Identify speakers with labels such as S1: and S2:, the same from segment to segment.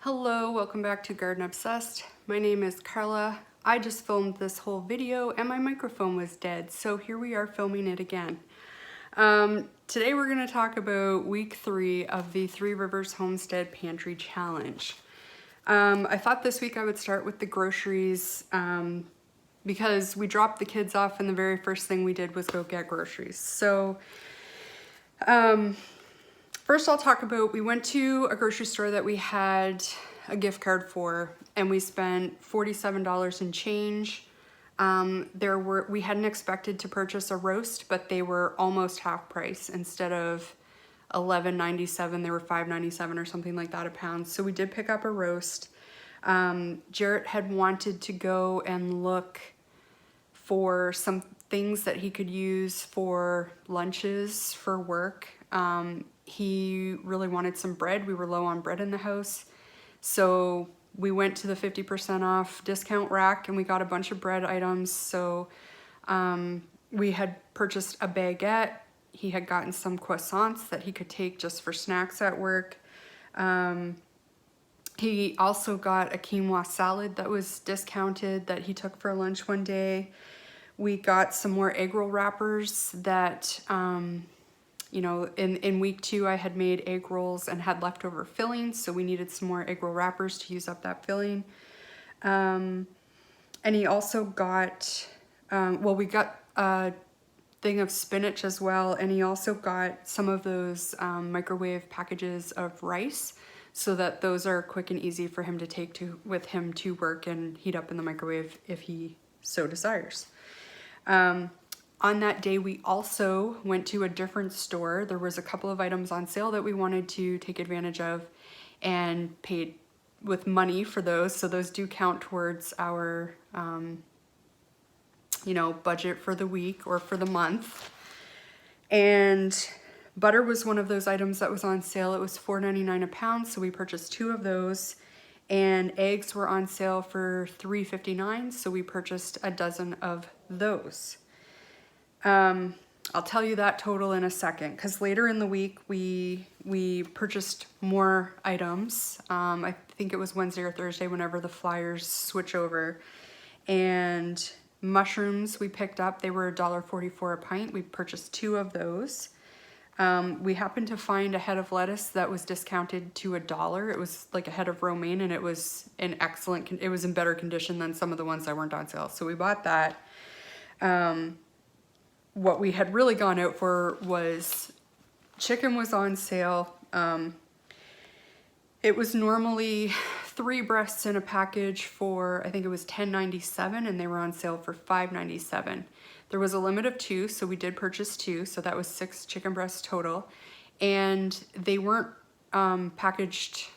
S1: Hello, welcome back to Garden Obsessed. My name is Carla. I just filmed this whole video and my microphone was dead, so here we are filming it again. Today we're going to talk about week 3 of the Three Rivers Homestead Pantry Challenge. I thought this week I would start with the groceries because we dropped the kids off and the very first thing we did was go get groceries. So first I'll talk about, we went to a grocery store that we had a gift card for and we spent $47 and change. We hadn't expected to purchase a roast, but they were almost half price. Instead of $11.97, they were $5.97 or something like that a pound. So we did pick up a roast. Jarrett had wanted to go and look for some things that he could use for lunches for work. He really wanted some bread. We were low on bread in the house. So we went to the 50% off discount rack and we got a bunch of bread items. So we had purchased a baguette. He had gotten some croissants that he could take just for snacks at work. He also got a quinoa salad that was discounted that he took for lunch one day. We got some more egg roll wrappers that, you know, in week 2 I had made egg rolls and had leftover fillings, so we needed some more egg roll wrappers to use up that filling. And he also got, well, we got a thing of spinach as well, and he also got some of those microwave packages of rice, so that those are quick and easy for him to take with him to work and heat up in the microwave if he so desires. On that day, we also went to a different store. There was a couple of items on sale that we wanted to take advantage of and paid with money for those. So those do count towards our, you know, budget for the week or for the month. And butter was one of those items that was on sale. It was $4.99 a pound, so we purchased 2 of those. And eggs were on sale for $3.59, so we purchased a dozen of those. I'll tell you that total in a second, because later in the week we purchased more items. I think it was Wednesday or Thursday whenever the flyers switch over. And mushrooms we picked up. They were $1.44 a pint. We purchased 2 of those. We happened to find a head of lettuce that was discounted to $1. It was like a head of romaine, and it was in it was in better condition than some of the ones that weren't on sale. So we bought that. What we had really gone out for was chicken was on sale. It was normally 3 breasts in a package for, I think it was $10.97, and they were on sale for $5.97. There was a limit of 2, so we did purchase 2, so that was 6 chicken breasts total. And they weren't packaged,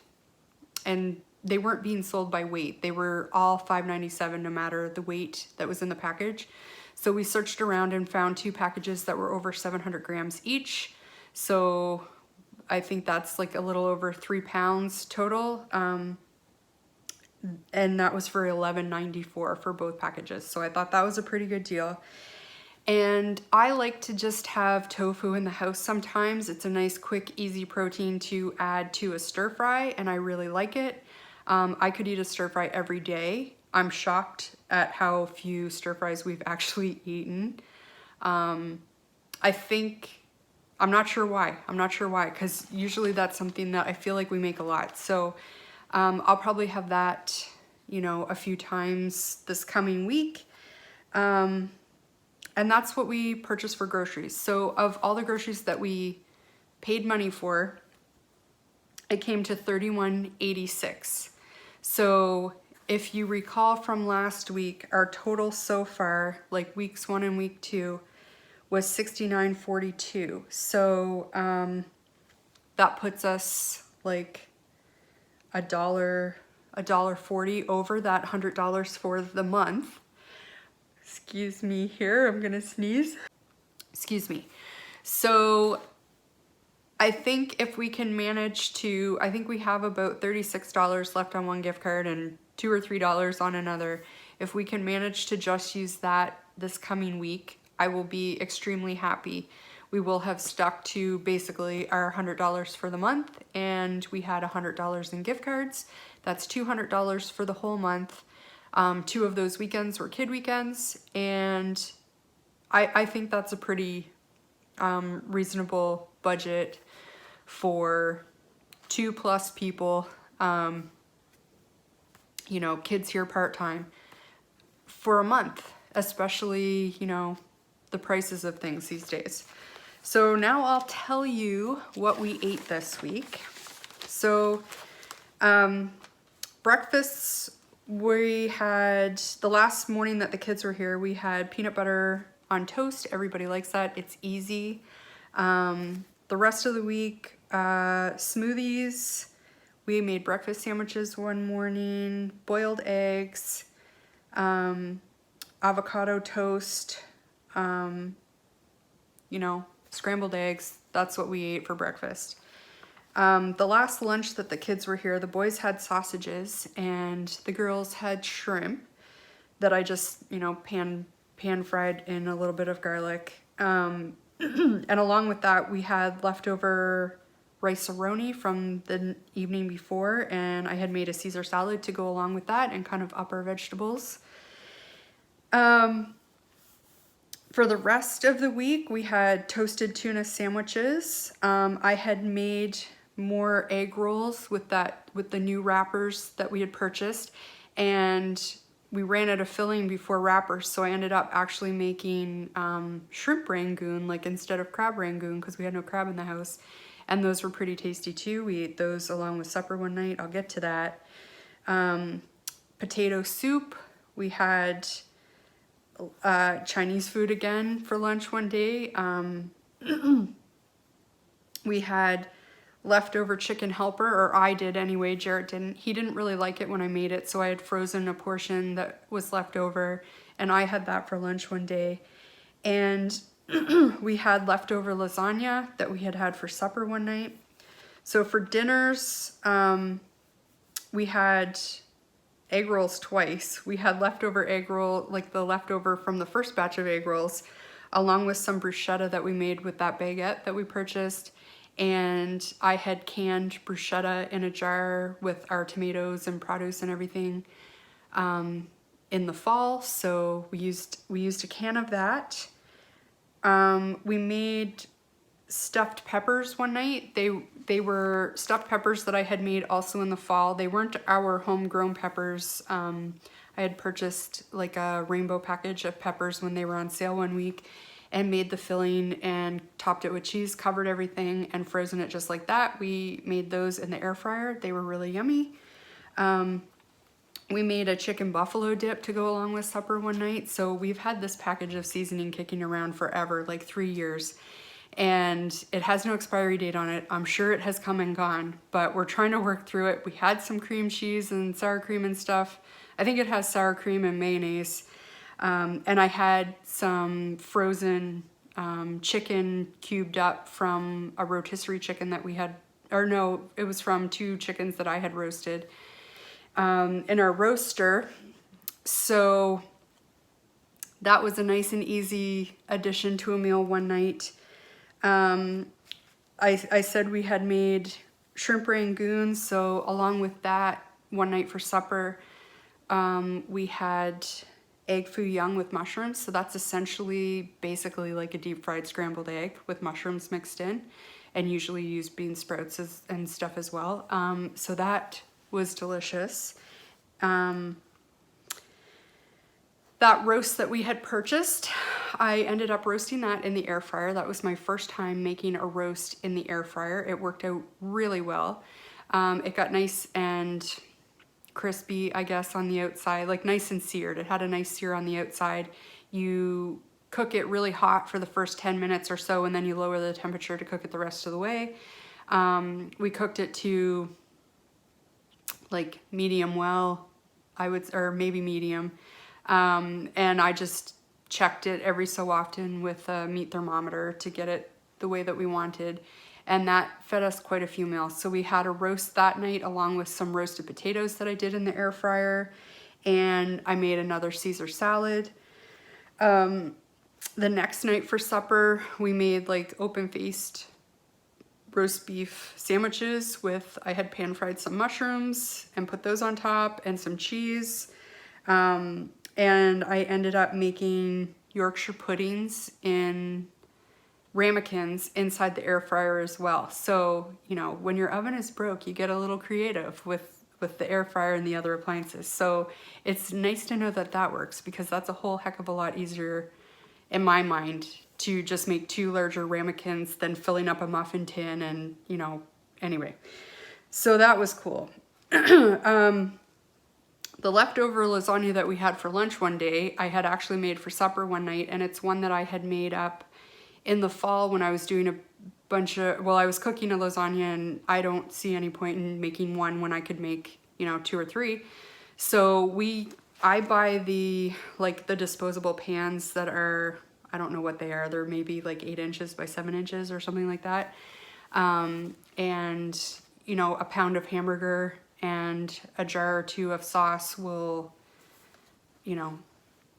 S1: and they weren't being sold by weight. They were all $5.97 no matter the weight that was in the package. So we searched around and found 2 packages that were over 700 grams each. So I think that's like a little over 3 pounds total. And that was for $11.94 for both packages. So I thought that was a pretty good deal. And I like to just have tofu in the house sometimes. It's a nice, quick, easy protein to add to a stir fry, and I really like it. I could eat a stir fry every day. I'm shocked at how few stir fries we've actually eaten. I'm not sure why. Because usually that's something that I feel like we make a lot. So I'll probably have that, you know, a few times this coming week. And that's what we purchased for groceries. So of all the groceries that we paid money for, it came to $31.86. So if you recall from last week, our total so far, like weeks 1 and week 2, was $69.42. So that puts us like $1.40 over that $100 for the month. Excuse me here, I'm gonna sneeze. Excuse me. So I think if we can manage to, I think we have about $36 left on one gift card and $2 or $3 on another. If we can manage to just use that this coming week, I will be extremely happy. we will have stuck to basically our $100 for the month, and we had $100 in gift cards. That's $200 for the whole month. 2 of those weekends were kid weekends, and I think that's a pretty reasonable budget for 2+ people, you know, kids here part-time for a month, especially, you know, the prices of things these days. So now I'll tell you what we ate this week. So breakfasts, we had, the last morning that the kids were here, we had peanut butter on toast. Everybody likes that. It's easy. The rest of the week, smoothies. We made breakfast sandwiches one morning, boiled eggs, avocado toast, you know, scrambled eggs. That's what we ate for breakfast. The last lunch that the kids were here, the boys had sausages and the girls had shrimp that I just, you know, pan fried in a little bit of garlic. And along with that, we had leftover rice-a-roni from the evening before, and I had made a Caesar salad to go along with that and kind of up our vegetables. For the rest of the week, we had toasted tuna sandwiches. I had made more egg rolls with the new wrappers that we had purchased, and we ran out of filling before wrappers, so I ended up actually making shrimp rangoon, like instead of crab rangoon, because we had no crab in the house, and those were pretty tasty too. We ate those along with supper one night. I'll get to that. Potato soup. We had Chinese food again for lunch one day. We had leftover chicken helper, or I did anyway. Jarrett didn't. He didn't really like it when I made it, so I had frozen a portion that was left over, and I had that for lunch one day. And we had leftover lasagna that we had for supper one night. So for dinners, we had egg rolls twice. We had leftover egg roll, like the leftover from the first batch of egg rolls, along with some bruschetta that we made with that baguette that we purchased. And I had canned bruschetta in a jar with our tomatoes and produce and everything in the fall, so we used a can of that. We made stuffed peppers one night. They were stuffed peppers that I had made also in the fall. They weren't our homegrown peppers. I had purchased like a rainbow package of peppers when they were on sale one week, and made the filling and topped it with cheese, covered everything, and frozen it just like that. We made those in the air fryer. They were really yummy. We made a chicken buffalo dip to go along with supper one night. So we've had this package of seasoning kicking around forever, like 3 years. And it has no expiry date on it. I'm sure it has come and gone, but we're trying to work through it. We had some cream cheese and sour cream and stuff. I think it has sour cream and mayonnaise. And I had some frozen chicken cubed up from a rotisserie chicken that we had, or no, it was from 2 chickens that I had roasted in our roaster. So that was a nice and easy addition to a meal one night. I said we had made shrimp rangoon, so along with that, one night for supper, we had egg foo young with mushrooms. So that's essentially basically like a deep fried scrambled egg with mushrooms mixed in, and usually use bean sprouts and stuff as well. So that was delicious. That roast that we had purchased, I ended up roasting that in the air fryer. That was my first time making a roast in the air fryer. It worked out really well. It got nice and crispy, I guess, on the outside, like nice and seared. It had a nice sear on the outside. You cook it really hot for the first 10 minutes or so, and then you lower the temperature to cook it the rest of the way. We cooked it to like medium well, or maybe medium. And I just checked it every so often with a meat thermometer to get it the way that we wanted. And that fed us quite a few meals. So we had a roast that night along with some roasted potatoes that I did in the air fryer. And I made another Caesar salad. The next night for supper, we made like open-faced roast beef sandwiches with, I had pan fried some mushrooms and put those on top and some cheese. And I ended up making Yorkshire puddings in ramekins inside the air fryer as well. So, you know, when your oven is broke, you get a little creative with the air fryer and the other appliances. So it's nice to know that that works, because that's a whole heck of a lot easier in my mind to just make 2 larger ramekins than filling up a muffin tin and, you know, anyway. So that was cool. The leftover lasagna that we had for lunch one day, I had actually made for supper one night, and it's one that I had made up in the fall when I was doing a bunch of, well, I was cooking a lasagna, and I don't see any point in making one when I could make, you know, 2 or 3. So I buy the disposable pans that are, I don't know what they are. They're maybe like 8 inches by 7 inches or something like that. And, you know, a pound of hamburger and a jar or 2 of sauce will, you know,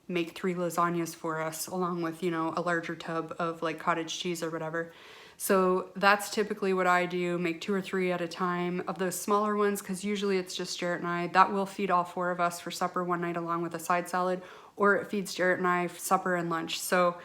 S1: make 3 lasagnas for us, along with, you know, a larger tub of like cottage cheese or whatever. So that's typically what I do, make 2 or 3 at a time of those smaller ones, because usually it's just Jarrett and I. That will feed all 4 of us for supper one night along with a side salad, or it feeds Jarrett and I for supper and lunch. So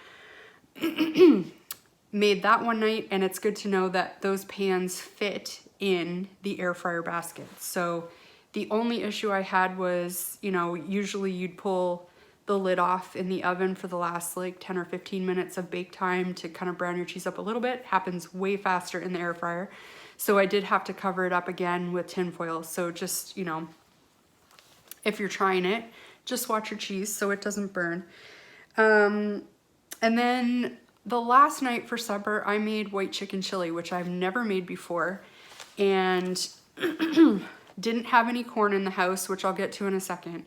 S1: made that one night, and it's good to know that those pans fit in the air fryer basket. So the only issue I had was, you know, usually you'd pull the lid off in the oven for the last like 10 or 15 minutes of bake time to kind of brown your cheese up a little bit. Happens way faster in the air fryer. So I did have to cover it up again with tin foil. So just, you know, if you're trying it, just watch your cheese so it doesn't burn. And then the last night for supper, I made white chicken chili, which I've never made before, and didn't have any corn in the house, which I'll get to in a second.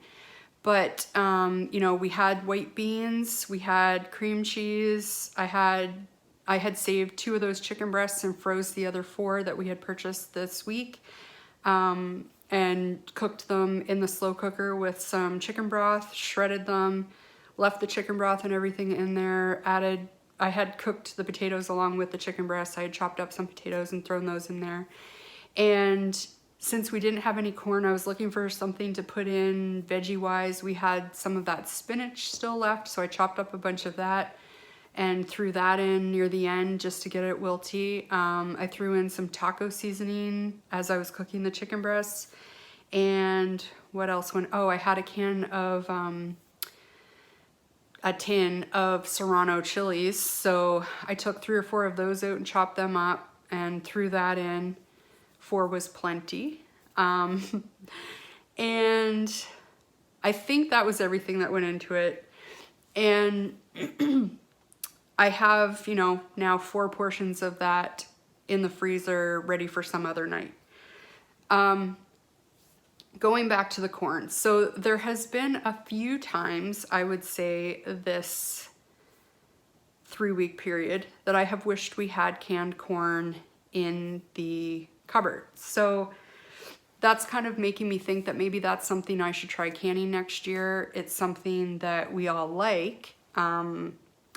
S1: But, you know, we had white beans, we had cream cheese. I had saved 2 of those chicken breasts and froze the other 4 that we had purchased this week, and cooked them in the slow cooker with some chicken broth, shredded them, left the chicken broth and everything in there, I had cooked the potatoes along with the chicken breasts. I had chopped up some potatoes and thrown those in there. And since we didn't have any corn, I was looking for something to put in veggie-wise. We had some of that spinach still left, so I chopped up a bunch of that and threw that in near the end just to get it wilty. I threw in some taco seasoning as I was cooking the chicken breasts. And what else went? Oh, I had a tin of Serrano chilies, so I took 3 or 4 of those out and chopped them up and threw that in. 4 was plenty. And I think that was everything that went into it. And I have, you know, now 4 portions of that in the freezer ready for some other night. Going back to the corn. So there has been a few times, I would say, this 3-week period that I have wished we had canned corn in the cupboard. So that's kind of making me think that maybe that's something I should try canning next year. It's something that we all like, and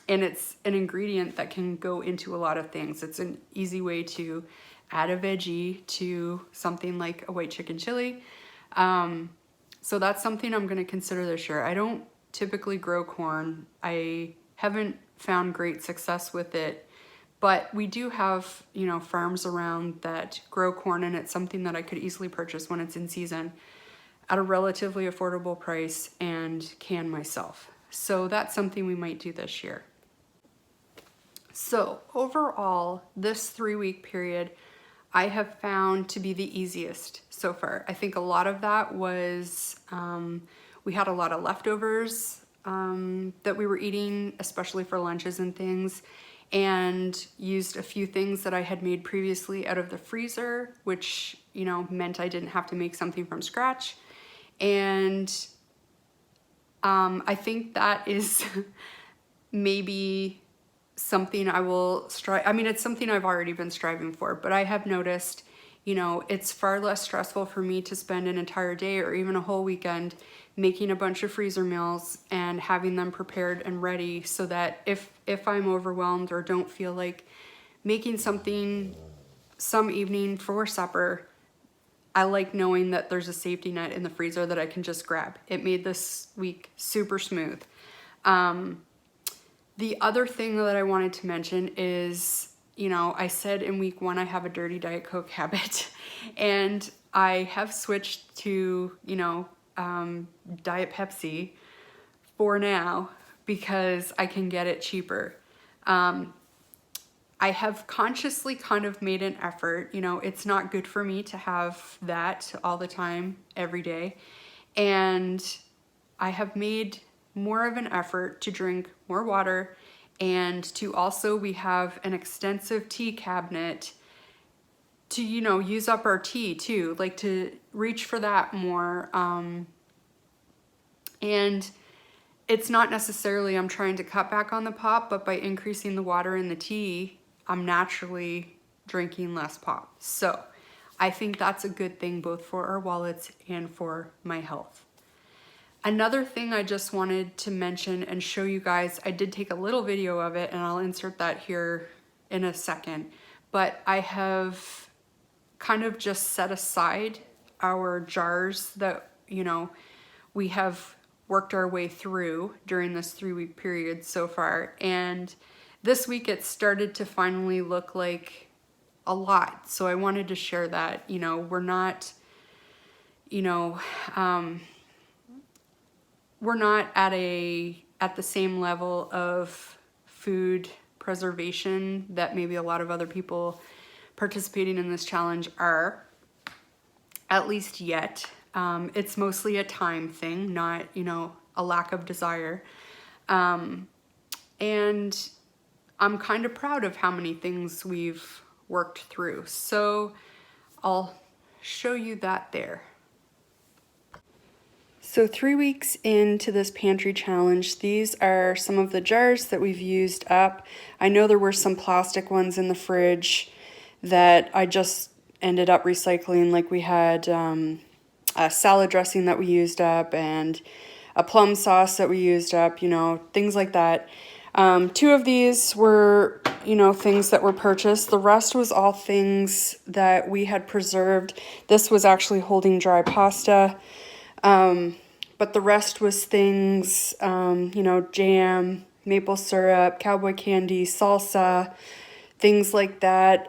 S1: it's an ingredient that can go into a lot of things. It's an easy way to add a veggie to something like a white chicken chili. So that's something I'm going to consider this year. I don't typically grow corn. I haven't found great success with it, but we do have, you know, farms around that grow corn, and it's something that I could easily purchase when it's in season at a relatively affordable price and can myself. So that's something we might do this year. So overall, this 3-week period I have found to be the easiest so far. I think a lot of that was, we had a lot of leftovers that we were eating, especially for lunches and things, and used a few things that I had made previously out of the freezer, which, you know, meant I didn't have to make something from scratch. And I think that is maybe something I will strive. I mean, it's something I've already been striving for, but I have noticed, you know, it's far less stressful for me to spend an entire day or even a whole weekend making a bunch of freezer meals and having them prepared and ready so that if I'm overwhelmed or don't feel like making something some evening for supper, I like knowing that there's a safety net in the freezer that I can just grab. It made this week super smooth. The other thing that I wanted to mention is, you know, I said in week 1 I have a dirty Diet Coke habit, and I have switched to, you know, Diet Pepsi for now because I can get it cheaper. I have consciously kind of made an effort. You know, it's not good for me to have that all the time, every day. And I have made more of an effort to drink more water, and to also, we have an extensive tea cabinet to, you know, use up our tea too, like to reach for that more. And it's not necessarily I'm trying to cut back on the pop, but by increasing the water in the tea, I'm naturally drinking less pop. So I think that's a good thing both for our wallets and for my health. Another thing I just wanted to mention and show you guys, I did take a little video of it and I'll insert that here in a second, but I have kind of just set aside our jars that, you know, we have worked our way through during this 3-week period so far. And this week it started to finally look like a lot. So I wanted to share that, you know, we're not, you know, we're not at the same level of food preservation that maybe a lot of other people participating in this challenge are, at least yet. It's mostly a time thing, not, you know, a lack of desire. And I'm kind of proud of how many things we've worked through. So I'll show you that there. So 3 weeks into this pantry challenge, these are some of the jars that we've used up. I know there were some plastic ones in the fridge that I just ended up recycling, like we had a salad dressing that we used up and a plum sauce that we used up, you know, things like that. 2 of these were, you know, things that were purchased. The rest was all things that we had preserved. This was actually holding dry pasta. But the rest was things, you know, jam, maple syrup, cowboy candy, salsa, things like that.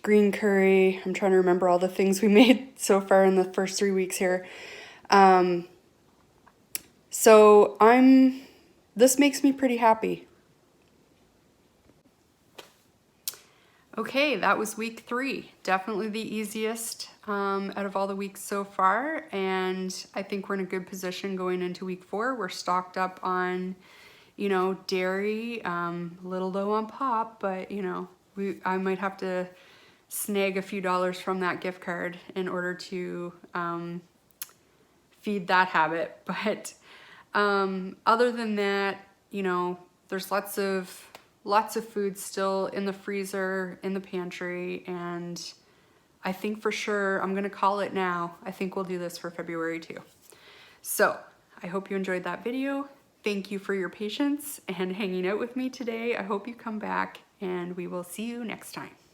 S1: Green curry. I'm trying to remember all the things we made so far in the first 3 weeks here. So this makes me pretty happy. Okay, that was week 3. Definitely the easiest out of all the weeks so far, and I think we're in a good position going into week 4. We're stocked up on, you know, dairy, a little low on pop, but you know, I might have to snag a few dollars from that gift card in order to feed that habit. But other than that, you know, there's lots of food still in the freezer, in the pantry, and I think for sure I'm gonna call it now. I think we'll do this for February too. So I hope you enjoyed that video. Thank you for your patience and hanging out with me today. I hope you come back, and we will see you next time.